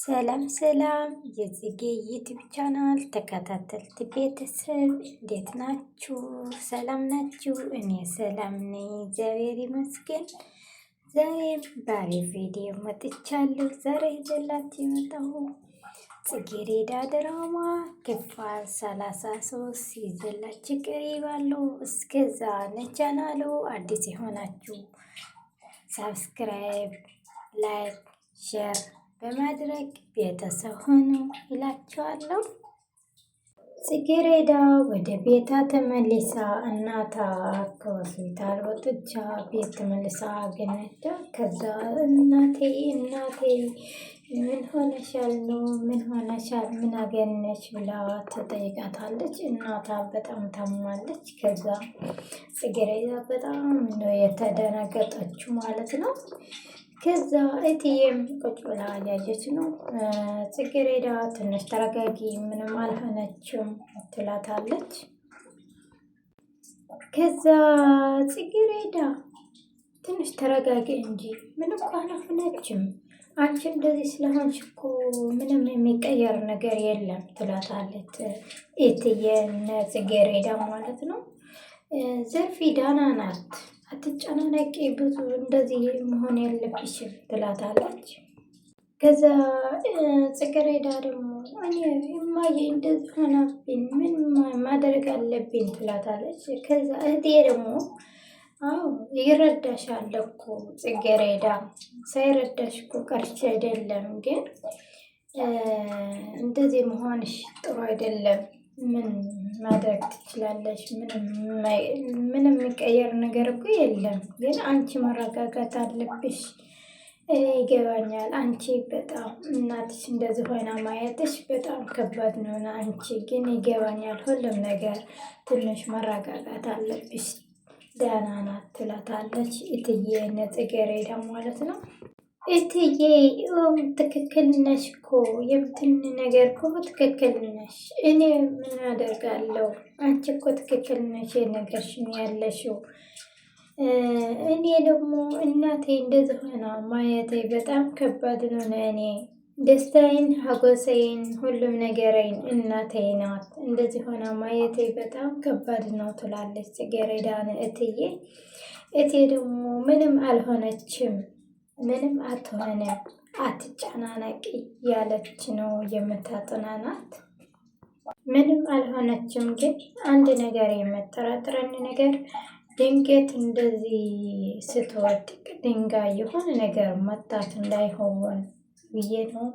ሰላም ሰላም የጽጌ ዩቲዩብ ቻናል ተከታተልት ቤተሰብ እንዴት ናችሁ? ሰላም ናችሁ? እኔ ሰላም ነኝ፣ እግዚአብሔር ይመስገን። ዛሬም በአሪፍ ቪዲዮ መጥቻለሁ። ዛሬ ይዤላችሁ የመጣሁ ጽጌረዳ ድራማ ክፍል 33 ይዤላችሁ ቀርባለሁ። እስከዛ ለቻናሉ አዲስ የሆናችሁ ሳብስክራይብ፣ ላይክ፣ ሼር በማድረግ ቤተሰብ ሆኑ ይላችኋለሁ። ጽጌረዳ ወደ ቤታ ተመልሳ እናታ ከሆስፒታል ወጥቻ ቤት ተመልሳ አገኘቻ። ከዛ እናቴ ምን ሆነሻል ነው? ምን ሆነሻል? ምን አገኘች ብላ ትጠይቃታለች። እናታ በጣም ታማለች። ከዛ ጽጌረዳ በጣም ነው የተደናገጠችው ማለት ነው። ከዛ እትዬም ቁጭ ብላ ያየች ነው። ጽጌረዳ ትንሽ ተረጋጊ፣ ምንም አልሆነችም ትላታለች። ከዛ ጽጌረዳ ትንሽ ተረጋጊ እንጂ ምንም አልሆነችም፣ አንቺ እንደዚህ ስለሆንሽ እኮ ምንም የሚቀየር ነገር የለም ትላታለች። እትዬን ጽጌረዳ ማለት ነው። ዘርፊ ዳና ናት፣ አትጨናነቂ፣ ብዙ እንደዚህ መሆን የለብሽም ትላታለች። ከዛ ጽጌረዳ ደግሞ እኔ እማዬ እንደዚህ ሆናብኝ፣ ምን ማድረግ አለብኝ ትላታለች። ከዛ እህቴ ደግሞ አዎ ይረዳሻል እኮ ጽጌረዳ፣ ሳይረዳሽ እኮ ቀርቼ አይደለም፣ ግን እንደዚህ መሆንሽ ጥሩ አይደለም። ምን ማድረግ ትችላለሽ? ምንም የሚቀየር ነገር እኮ የለም፣ ግን አንቺ መረጋጋት አለብሽ። ይገባኛል፣ አንቺ በጣም እናትሽ እንደዚህ ሆና ማየትሽ በጣም ከባድ ነው። አንቺ ግን ይገባኛል፣ ሁሉም ነገር ትንሽ መረጋጋት አለብሽ፣ ደህና ናት ትላታለች እትዬ ጽጌረዳ ማለት ነው። እትዬ ትክክል ነሽ እኮ የምትን ነገር እኮ ትክክል ነሽ። እኔ ምን አደርጋለሁ? አንቺ እኮ ትክክል ነሽ የነገርሽኝ ያለሽው። እኔ ደግሞ እናቴ እንደዚህ ሆና ማየቴ በጣም ከባድ ነው ለእኔ። ደስታዬን፣ ሀጎሴን፣ ሁሉም ነገሬን እናቴ ናት። እንደዚህ ሆና ማየቴ በጣም ከባድ ነው ትላለች ጽጌረዳን እትዬ። እቴ ደግሞ ምንም አልሆነችም፣ ምንም አትሆንም፣ አትጨናነቂ ያለች ነው የምታጽናናት። ምንም አልሆነችም፣ ግን አንድ ነገር የምጠራጥረን ነገር ድንገት እንደዚህ ስትወድቅ ድንጋይ የሆነ ነገር መታት እንዳይሆን ብዬ ነው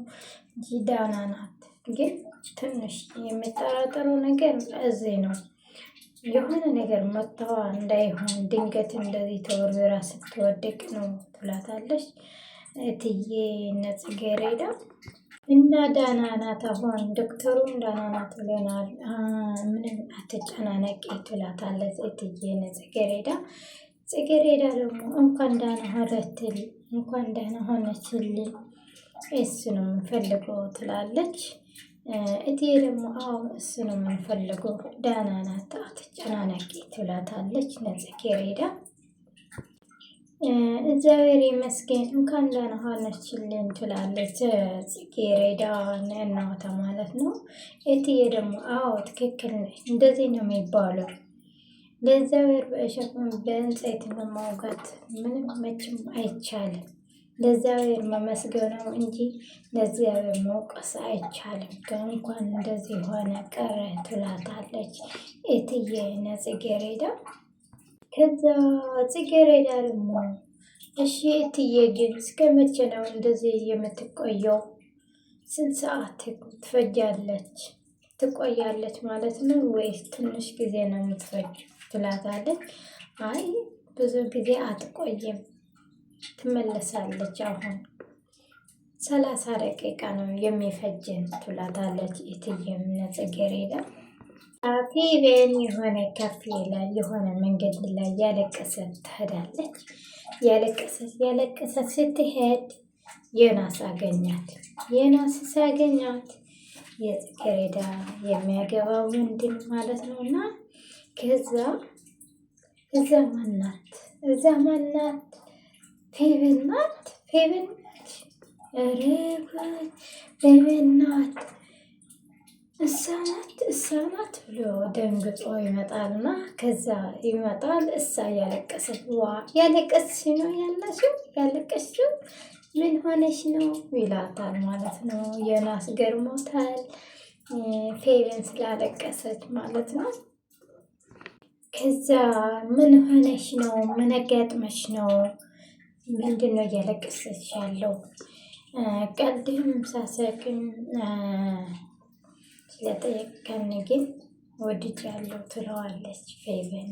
እንጂ ደህና ናት። ግን ትንሽ የምጠራጠረው ነገር እዚህ ነው፣ የሆነ ነገር መታዋ እንዳይሆን ድንገት እንደዚህ ተወርብራ ስትወድቅ ነው ትላታለች እትዬ ጽጌረዳ። እና ደህና ናት፣ አሁን ዶክተሩም ደህና ናት ብለናል፣ ምንም አትጨናነቂ ትላታለች እትዬ ጽጌረዳ። ጽጌረዳ ደግሞ እንኳን ደህና ሆነችልኝ፣ እንኳን ደህና ሆነችልኝ፣ እሱ ነው የምንፈልገው ትላለች። እትዬ ደግሞ አዎ እሱ ነው የምንፈልገው፣ ደህና ናት፣ አትጨናነቂ ትላታለች ጽጌረዳ። እግዚአብሔር ይመስገን እንኳን ደህና ሆነችልን ትላለች ጽጌረዳ እናቷ ማለት ነው። እትዬ ደግሞ አዎ ትክክል ነሽ፣ እንደዚህ ነው የሚባለው። ለእግዚአብሔር በእሸቱን በእንጨት መማውጋት ምንም መቼም አይቻልም። ለእግዚአብሔር መመስገነው እንጂ ለእግዚአብሔር መውቀስ አይቻልም። እንኳን እንደዚህ ሆነ ቀረ ትላታለች እትዬ ጽጌረዳ። ከዛ ጽጌረዳ ደግሞ እሺ እትዬ ግን እስከ መቼ ነው እንደዚህ የምትቆየው? ስንት ሰዓት ትቆያለች ማለት ነው ወይስ ትንሽ ጊዜ ነው የምትፈጅ ትላታለች። አይ ብዙ ጊዜ አትቆይም፣ ትመለሳለች። አሁን 30 ደቂቃ ነው የሚፈጀን ትላታለች እትዬም ጽጌረዳ። ፌቨን የሆነ ካፌ ላይ የሆነ መንገድ ላይ ያለቀሰች ትሄዳለች። ያለቀሰች ስትሄድ ዮናስ አገኛት። ዮናስ ሲያገኛት የጽጌረዳ የሚያገባው ወንድም ማለት ነው። እና እዛ ማናት ፌቨን ናት። ርበት በቤናት እሳናት ብሎ ደንግጦ ይመጣልና ከዛ ይመጣል። እሳ እያለቀሰች ዋ ያለቀስሽ ነው ያለሽው ያለቀስሽው ምን ሆነሽ ነው ይላታል ማለት ነው። ዮናስ ገርሞታል ፌቨን ስላለቀሰች ማለት ነው። ከዛ ምን ሆነሽ ነው? ምን አጋጥመሽ ነው? ምንድን ነው እያለቀሰች ያለው? ቀልድህም ሳሰክም ስለጠየቀን ግን ወድጃለሁ ትለዋለች ፌቨን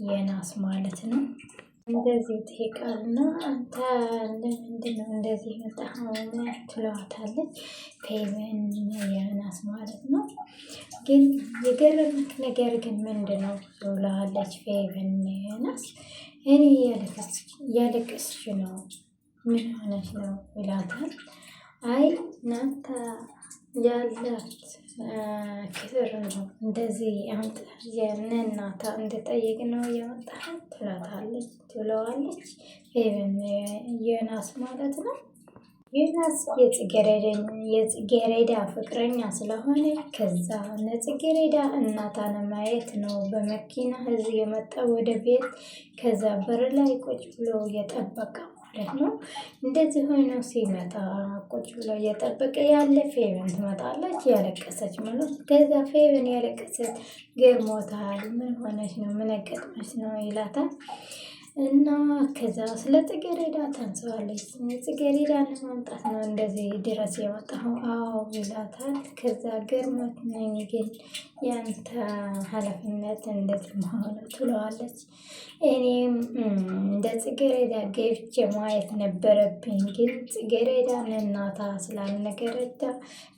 ዮናስ ማለት ነው። እንደዚህ ትሄቃልና አንተ ለምንድን ነው እንደዚህ መጣኸው ትለዋታለች ፌቨን ዮናስ ማለት ነው። ግን የገረመክ ነገር ግን ምንድን ነው ትለዋለች ፌቨን ዮናስ። እኔ ያለቀስሽ ነው ምን ሆነሽ ነው ይላታል። አይ እናንተ ያላት ክብር ነው እንደዚህ አንተ የእናታ እንድጠይቅ ነው የመጣኸው ትለዋለች ፌቨን ዮናስ ማለት ነው። ዮናስ የጽጌሬዳ ፍቅረኛ ስለሆነ ከዛ ለጽጌሬዳ እናታን ማየት ነው በመኪና እዚህ የመጣ ወደ ቤት። ከዛ በር ላይ ቁጭ ብሎ እየጠበቀ ማለት ነው። እንደዚህ ሆኖ ሲመጣ ቁጭ ብሎ እየጠበቀ ያለ ፌቨን ትመጣለች ያለቀሰች ማለት። ከዛ ፌቨን ያለቀሰች ገርሞታል ምን ሆነች ነው ምን አጋጥመሽ ነው ይላታል። እና ከዛ ስለ ጽጌሬዳ ታንሰዋለች። ጽጌሬዳ ለማምጣት ነው እንደዚህ ድረስ የመጣኸው? አዎ ይላታል። ከዛ ገርሞት ነኝ ግን ያንተ ኃላፊነት እንደዚህ መሆኑ ትለዋለች። እኔም እንደ ጽጌሬዳ ገብቼ ማየት ነበረብኝ ግን ጽጌሬዳን እናታ ስላልነገረቻ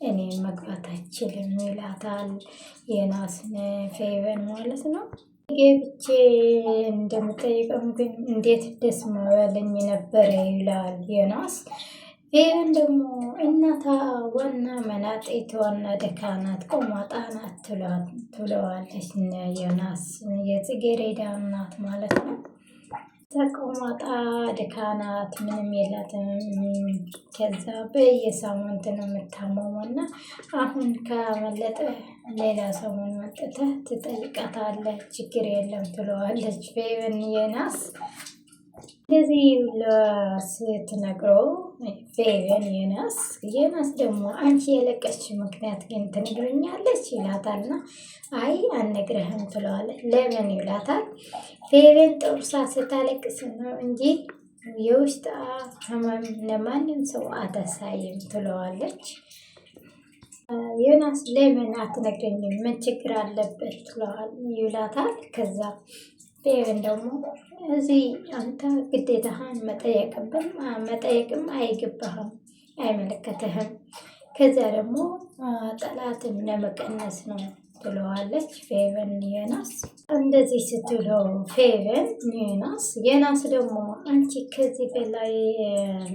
እኔ መግባት አይችልም ይላታል ዮናስን ፌቨን ማለት ነው። ገብቼ እንደምጠይቀው ግን እንዴት ደስ መበለኝ ነበረ ይላል ዮናስ። ፌቨን ደግሞ እናታ ዋና መናጤት ዋና ደካናት ቆማጣ ናት ትለዋለች ዮናስ የጽጌሬዳ እናት ማለት ነው። ተቆማጣ ደካናት ምንም የላትም። ከዛ በየሳምንት ነው የምታመመው እና አሁን ከመለጠ ሌላ ሰሞን መጥተህ ትጠይቃታለህ ችግር የለም ትለዋለች ፌቨን ዮናስ። እንደዚህ ስትነግረው ፌቨን ዮናስ ደግሞ አንቺ የለቀስሽ ምክንያት ግን ትነግረኛለች ይላታልና አይ አልነግረህም ትለዋለች። ለምን ይላታል። ፌቨን ጥርሷ ስታለቅስ ነው እንጂ የውስጥ ህመም ለማንም ሰው አታሳይም ትለዋለች። ዮናስ ለምን አትነግረኝም ምን ችግር አለበት ይላታል። ከዛ ፌቨን ደግሞ እዚህ አንተ ግዴታህን መጠየቅም አይገባህም አይመለከትህም። ከዛ ደግሞ ጠላትን ለመቀነስ ነው ትለዋለች ፌቨን ዮናስ። እንደዚህ ስትለው ፌቨን ዮናስ ደግሞ አንቺ ከዚህ በላይ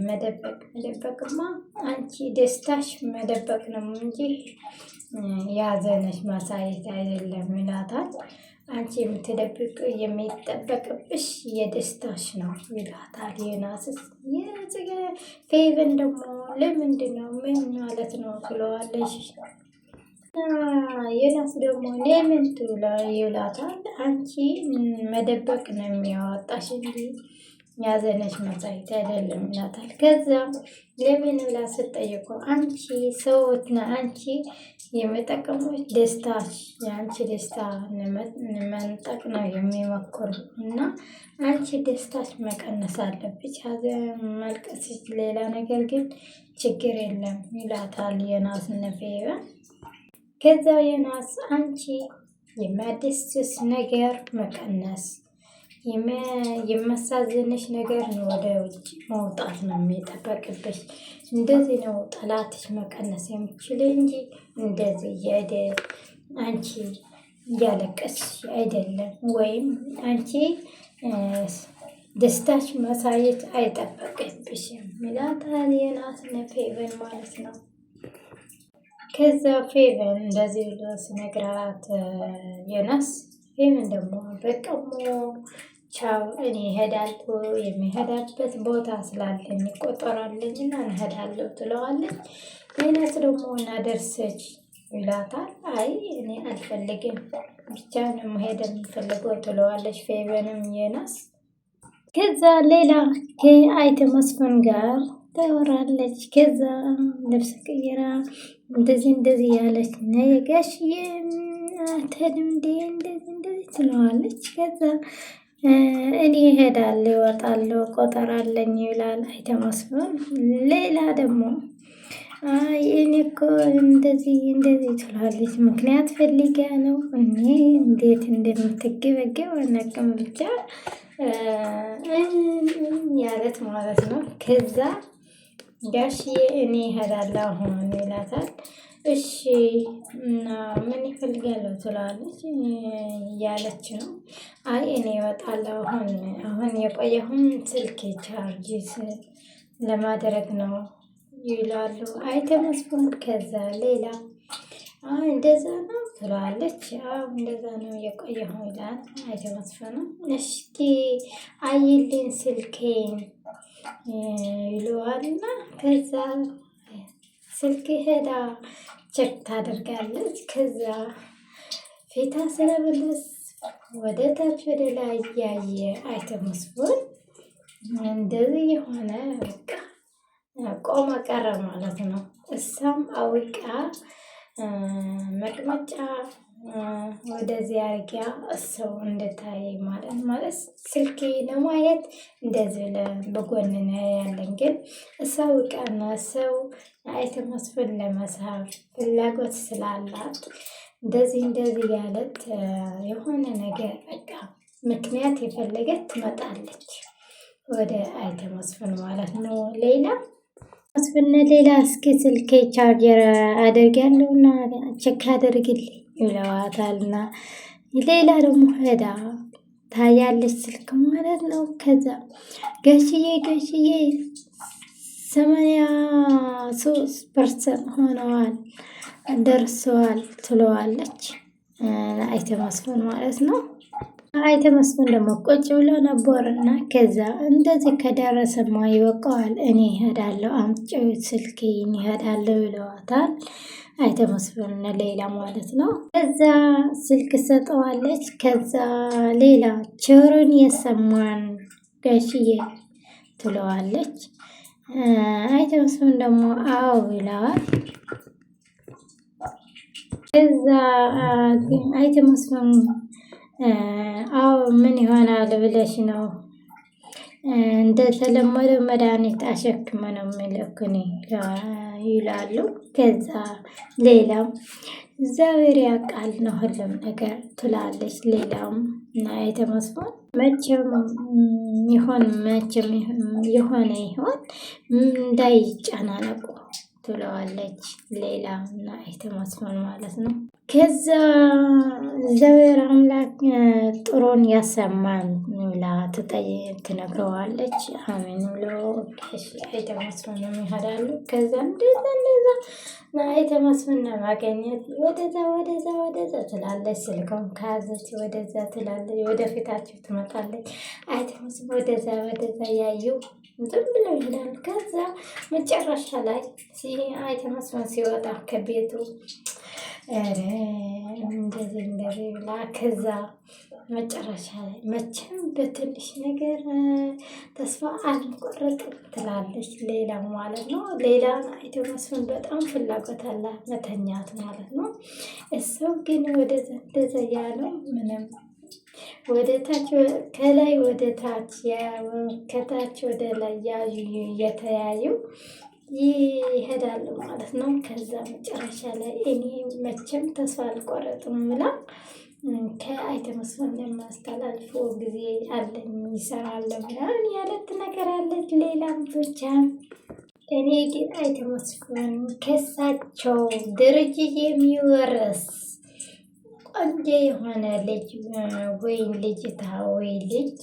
መደበቅማ አንቺ ደስታሽ መደበቅ ነው እንጂ ያዘነሽ ማሳየት አይደለም ይላታል። አንቺ የምትደብቅ የሚጠበቅብሽ የደስታሽ ነው ይላታል ዮናስ። ፌቨን ደግሞ ለምንድን ነው ምን ማለት ነው ትለዋለች። ዮናስ ደግሞ ለምን ይላታል። አንቺ መደበቅ ነው የሚያወጣሽ እንጂ ያዘነች ማሳየት አይደለም ይላታል። ከዛ ለምን ብላ ስትጠይቀው አንቺ ሰዎችና አንቺ የሚጠቀሙት ደስታሽ የአንቺ ደስታ መንጠቅ ነው የሚሞክሩ እና አንቺ ደስታሽ መቀነስ አለብሽ። ሀዘን መልቀስ ሌላ ነገር ግን ችግር የለም ይላታል ዮናስ ፌቨን። ከዛ ዮናስ አንቺ የሚያስደስት ነገር መቀነስ የማሳዝንሽ ነገር ነው ወደ ውጭ መውጣት ነው የሚጠበቅብሽ። እንደዚህ ነው ጠላትሽ መቀነስ የምችል እንጂ እንደዚህ አንቺ እያለቀስሽ አይደለም ወይም አንቺ ደስታሽ ማሳየት አይጠበቅብሽም ይላታል ዮናስ ፌቨን ማለት ነው። ከዛ ፌቨን እንደዚህ ብሎ ሲነግራት ዮናስ ፌቨን ደግሞ በቀሞ ቻው እኔ እሄዳለሁ የሚሄዳበት ቦታ ስላለኝ ቆጠራለኝና እንሄዳለሁ ትለዋለች። ዮናስ ደግሞ እናደርሰች ይላታል። አይ እኔ አልፈልግም ብቻ ነው መሄድ የምፈልገው ትለዋለች። ፌቨንም ዮናስ ከዛ ሌላ ከአይተ መስፍን ጋር ታወራለች። ከዛ ልብስ ቀይራ እንደዚህ ያለች ነይ ጋሽዬ አትሄድም እንዴ እንደዚህ ትለዋለች። ከዛ እኔ እሄዳለሁ እወጣለሁ ቆጠራለኝ ይላል አይተ መስፍን። ሌላ ደግሞ አይ እኔ እኮ እንደዚህ ትላለች። ምክንያት ፈልጋ ነው እኔ እንዴት እንደምትገበገብ አናውቅም ብቻ ያለት ማለት ነው። ከዛ ጋሽዬ እኔ እሄዳለሁ አሁን ይላታል። እሺ እና ምን ይፈልጋለሁ ትላለች እያለች ነው። አይ እኔ እወጣለሁ አሁን የቆየሁን ስልክ ቻርጅ ለማድረግ ነው ይላሉ አይተ መስፍን። ከዛ ሌላ እንደዛ ነው ትላለች። እንደዛ ነው የቆየሁ ይላል አይተ መስፍን። እስኪ አይልኝ ስልኬን ይለዋልና ከዛ ስልክ ሄዳ ቼክ ታደርጋለች። ከዛ ፊታ ስለበለስ ወደ ታች ወደ ላይ ያየ አይተ መስፍን እንደዚህ የሆነ በቃ ቆመ ቀረ ማለት ነው። እሷም አውቃ መቅመጫ ወደዚህ አርጊያ ሰው እንድታይ ማለት ስልኬ ለማየት እንደዚህ በጎን ነው ያለን፣ ግን እሷ አውቃና ሰው አይተ መስፍን ለመሳብ ፍላጎት ስላላት እንደዚህ ያለት የሆነ ነገር በቃ ምክንያት የፈለገት ትመጣለች ወደ አይተ መስፍን ማለት ነው። ሌላ መስፍን ሌላ እስኪ ስልኬ ቻርጀር አደርጋለሁና ቼክ አድርግልኝ ይለዋታልና ሌላ ደግሞ ሄዳ ታያለች ስልክ ማለት ነው። ከዛ ጋሽዬ 83% ሆነዋል ደርሰዋል ትለዋለች አይተ መስፍን ማለት ነው። አይተ መስፍን ደግሞ ቁጭ ብሎ ነበርና ከዛ እንደዚህ ከደረሰማ ይበቃዋል እኔ እሄዳለሁ አምጪው ስልኬን እሄዳለሁ ይለዋታል አይተ መስፍን ሌላ ማለት ነው። ከዛ ስልክ ሰጠዋለች። ከዛ ሌላ ቸሩን የሰማን ጋሽዬ ትለዋለች። አይተ መስፍን ደግሞ አዎ ይለዋል። ከዛ አይተ መስፍን አዎ ምን ይሆናል ብለሽ ነው እንደተለመደው መድኃኒት አሸክመ ነው የሚልኩኝ ይላሉ። ከዛ ሌላም እግዚአብሔር ያውቃል ነው ሁሉም ነገር ትላለች። ሌላም እና አይተ መስፍን መቼም ይሆን የሆነ ይሆን እንዳይጨናነቁ ትለዋለች። ሌላ እና አይተ መስፍን ማለት ነው። ከዛ እግዚአብሔር አምላክ ጥሩን ያሰማን ብላ ትነግረዋለች። አሜን ብሎ አይተ መስፍን ይሄዳሉ። ከዛ እንደዛ አይተ መስፍን ማገኘት ወደዛ ትላለች። ስልኩን ከያዘች ወደዛ ትላለች። ወደፊታቸው ትመጣለች። አይተ መስፍን ወደዛ ያዩ ዝም ብለው ይሄዳሉ። ከዛ መጨረሻ ላይ አይተ መስፍን ሲወጣ ከቤቱ እንደዚህ ብላ ከዛ መጨረሻ ላይ መቼም በትንሽ ነገር ተስፋ አልቆረጥም ትላለች። ሌላ ማለት ነው። ሌላ አይተ መስፍን በጣም ፍላጎት አላት መተኛት ማለት ነው። እሱ ግን ወደዛ ያለው ምንም ወደ ታች ከላይ ወደ ታች ከታች ወደ ላይ ያዩ እየተያዩ ይሄዳሉ ማለት ነው። ከዛ መጨረሻ ላይ እኔ መቼም ተስፋ አልቆረጥም ብላ ከአይተ መስፍን ለማስተላልፈው ጊዜ አለኝ ይሰራል ምናምን ያለት ነገር አለች። ሌላም ብቻ እኔ ግን አይተ መስፍን ከሳቸው ድርጅት የሚወረስ ቆንጆ የሆነ ልጅ ወይ ልጅታ ወይ ልጅ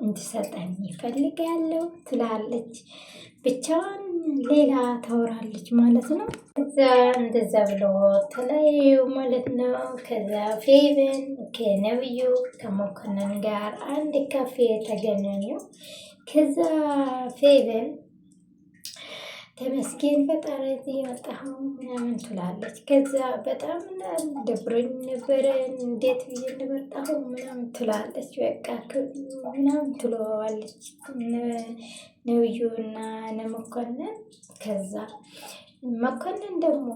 እንድሰጠኝ ይፈልጋለሁ ትላለች። ብቻዋን ሌላ ታወራለች ማለት ነው። እዛ እንደዛ ብሎ ተለያዩ ማለት ነው። ከዛ ፌቨን ከነብዩ ከመኮንን ጋር አንድ ካፌ ተገናኙ። ከዛ ፌቨን ተመስገን ፈጣሪ የመጣኸው ምናምን ትላለች። ከዛ በጣም ደብሮኝ ነበረ እንዴት ብዬ እንደመጣሁ ምናምን ትላለች። በቃ ምናምን ትለዋለች ነብዩና መኮንን። ከዛ መኮንን ደግሞ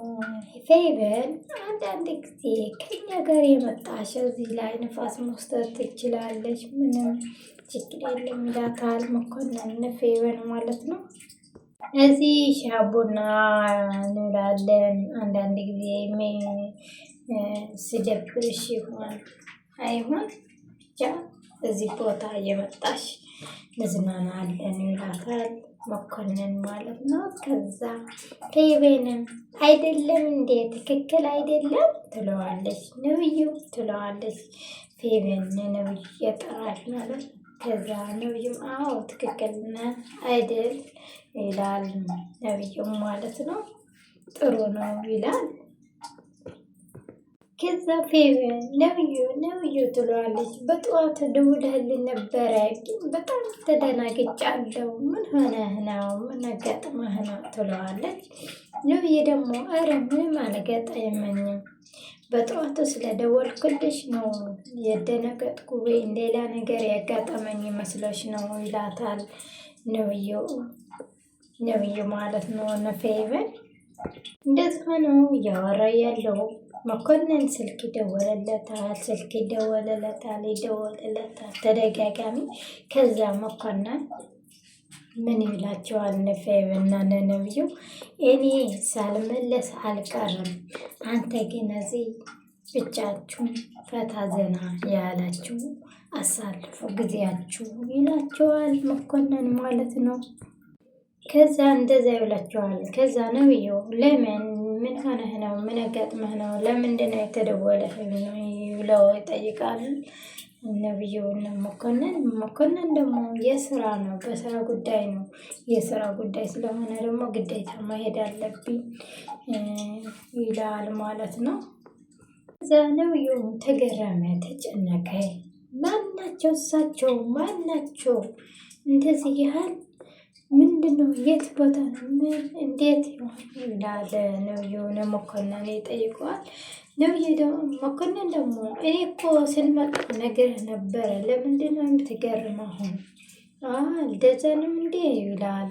ፌቨን አንዳንድ ጊዜ ከኛ ጋር የመጣሽ እዚህ ላይ ንፋስ መውሰድ ትችላለች፣ ምንም ችግር የለም ይላታል መኮንን ፌቨን ማለት ነው። እዚህ ሻይ ቡና እንውላለን። አንዳንድ ጊዜ ሲደብርሽ ይሆን አይሆን ብቻ እዚህ ቦታ እየመጣሽ እንዝናናለን ይላታል መኮንን ማለት ነው። ከዛ ፌቨንም አይደለም እንዴ ትክክል አይደለም ትለዋለች። ነብዩ ትለዋለች። ፌቨን ነብዩ እየጠራች ማለት ነው። ከዛ ነብዩም አዎ ትክክል ነህ አይደል ይላል ነብዩም ማለት ነው። ጥሩ ነው ይላል። ከዛ ፌቨን ነብዩ ትለዋለች። በጠዋት ደውለህልኝ ነበረ ግን በጣም ተደናግጫለሁ። ምን ሆነህ ነው? ምን አጋጥመህ ነው? ትለዋለች። ነብዩ ደግሞ አረ ምንም አልገጠመኝም፣ በጠዋቱ ስለደወልኩልሽ ነው የደነገጥኩ፣ ወይ ሌላ ነገር ያጋጠመኝ መስሎሽ ነው ይላታል ነብዩ ማለት ነው። ፌቨን እንደዚህ ሆነው እያወራ ያለው መኮንን ስልክ ይደወለለታል ተደጋጋሚ። ከዛ መኮንን ምን ይላቸዋል ፌቨን እና ነብዩ፣ እኔ ሳልመለስ አልቀርም፣ አንተ ግን እዚህ ብቻችሁን ፈታ ዘና ያላችሁ አሳልፉ ጊዜያችሁ ይላቸዋል መኮንን ማለት ነው። ከዛ እንደዛ ይላቸዋል። ከዛ ነብዩ ለምን ምን ሆነህ ነው? ምን አጋጥመህ ነው? ለምንድን ነው የተደወለህ ብለው ይጠይቃል ነብዩ እና መኮንን ደግሞ የስራ ነው፣ በስራ ጉዳይ ነው፣ የስራ ጉዳይ ስለሆነ ደግሞ ግዴታ መሄድ አለብኝ ይላል ማለት ነው። ከዛ ነብዩ ተገረመ፣ ተጨነቀ። ማናቸው እሳቸው? ማናቸው እንደዚህ ያህል ምንድነው? የት ቦታ ነው? ምን እንዴት ይላል ነብዩ መኮንን ይጠይቀዋል። መኮንን ደግሞ እኔ እኮ ስንመጣ ነግሬህ ነበረ፣ ለምንድነው የምትገርመው? አሁን አልደዘንም እንዴ ይላል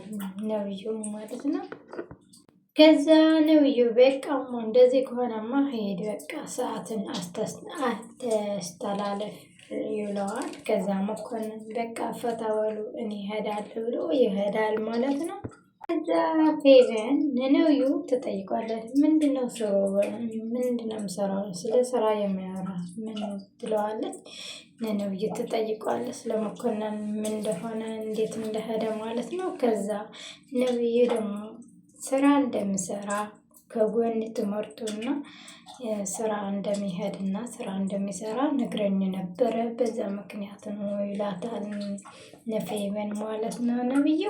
ነብዩ ማለት ነው። ከዛ ነብዩ በቃማ እንደዚህ ከሆነማ ሄድ፣ በቃ ሰዓትን አስተላለፍ ይለዋል። ከዛ መኮንን በቃ ፈታ በሉ እኔ እሄዳለሁ ብሎ ይሄዳል ማለት ነው። ከዛ ፌቨን ነብዩ ትጠይቋለች። ምንድነው የምሰራው? ስለ ስራ የሚያወራ ምን ትለዋለች። ነብዩ ትጠይቋለች ስለ መኮንን ምን እንደሆነ እንዴት እንደሄደ ማለት ነው። ከዛ ነብዩ ደግሞ ስራ እንደሚሰራ ከጎን ትምህርቱና ስራ እንደሚሄድና ስራ እንደሚሰራ ነግረኝ ነበረ፣ በዛ ምክንያት ነው ይላታል ፌቨን ማለት ነው ነብዩ።